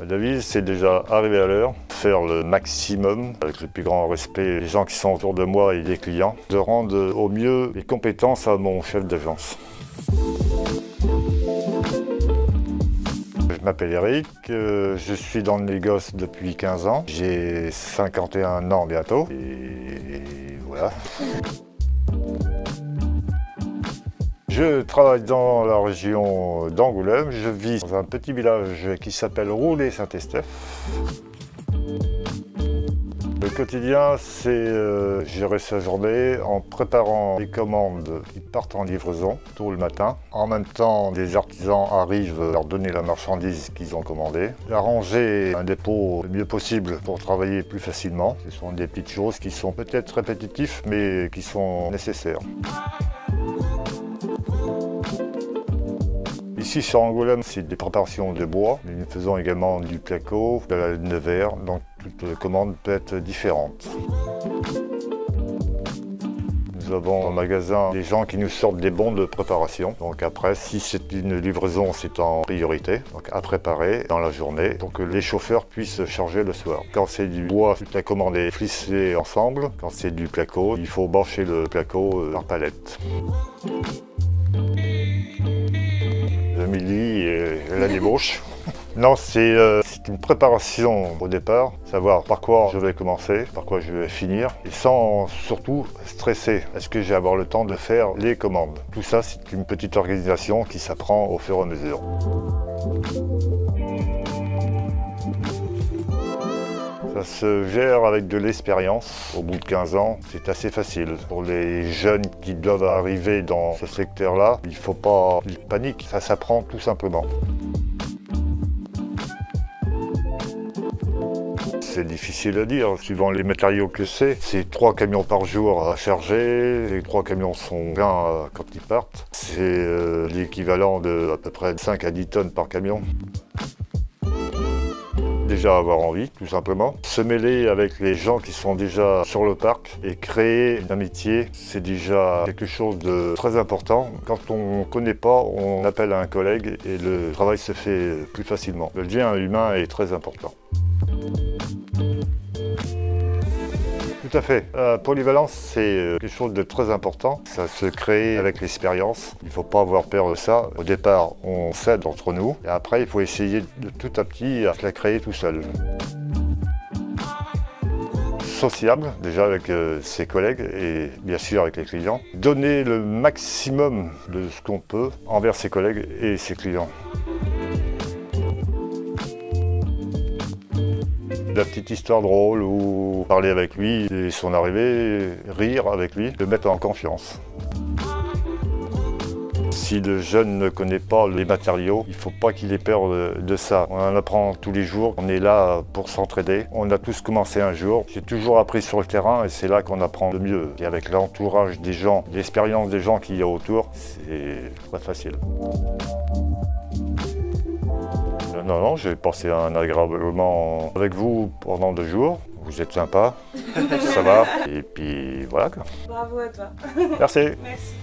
Ma devise, c'est déjà arriver à l'heure, faire le maximum avec le plus grand respect des gens qui sont autour de moi et des clients, de rendre au mieux les compétences à mon chef d'agence. Je m'appelle Eric, je suis dans le négoce depuis 15 ans. J'ai 51 ans bientôt et voilà. Je travaille dans la région d'Angoulême. Je vis dans un petit village qui s'appelle Roulet-Saint-Estèphe. Le quotidien, c'est gérer sa journée en préparant les commandes qui partent en livraison tôt le matin. En même temps, des artisans arrivent leur donner la marchandise qu'ils ont commandée. Arranger un dépôt le mieux possible pour travailler plus facilement. Ce sont des petites choses qui sont peut-être répétitives, mais qui sont nécessaires. Ici sur Angoulême, c'est des préparations de bois. Nous faisons également du placo, de la laine de verre, donc toute commande peut être différente. Nous avons au magasin des gens qui nous sortent des bons de préparation. Donc après, si c'est une livraison, c'est en priorité, donc à préparer dans la journée pour que les chauffeurs puissent charger le soir. Quand c'est du bois, toute la commande est flissée ensemble. Quand c'est du placo, il faut brancher le placo par palette. Le midi et la débauche. Non, c'est une préparation au départ, savoir par quoi je vais commencer, par quoi je vais finir, et sans surtout stresser. Est-ce que je vais avoir le temps de faire les commandes? Tout ça, c'est une petite organisation qui s'apprend au fur et à mesure. Ça se gère avec de l'expérience. Au bout de 15 ans, c'est assez facile. Pour les jeunes qui doivent arriver dans ce secteur-là, il ne faut pas paniquer, ça s'apprend tout simplement. C'est difficile à dire, suivant les matériaux que c'est. C'est 3 camions par jour à charger, les 3 camions sont pleins quand ils partent. C'est l'équivalent de à peu près 5 à 10 tonnes par camion. Déjà avoir envie, tout simplement. Se mêler avec les gens qui sont déjà sur le parc et créer une amitié, c'est déjà quelque chose de très important. Quand on ne connaît pas, on appelle un collègue et le travail se fait plus facilement. Le lien humain est très important. Tout à fait. La polyvalence, c'est quelque chose de très important. Ça se crée avec l'expérience. Il ne faut pas avoir peur de ça. Au départ, on s'aide entre nous. Et après, il faut essayer de tout à petit à la créer tout seul. Sociable, déjà avec ses collègues et bien sûr avec les clients. Donner le maximum de ce qu'on peut envers ses collègues et ses clients. La petite histoire drôle ou parler avec lui et son arrivée, rire avec lui, le mettre en confiance. Si le jeune ne connaît pas les matériaux, il ne faut pas qu'il ait peur de ça. On en apprend tous les jours, on est là pour s'entraider. On a tous commencé un jour. J'ai toujours appris sur le terrain et c'est là qu'on apprend le mieux. Et avec l'entourage des gens, l'expérience des gens qu'il y a autour, c'est très facile. Non, j'ai passé un agréable moment avec vous pendant 2 jours. Vous êtes sympa, ça va. Et puis voilà quoi. Bravo à toi. Merci. Merci.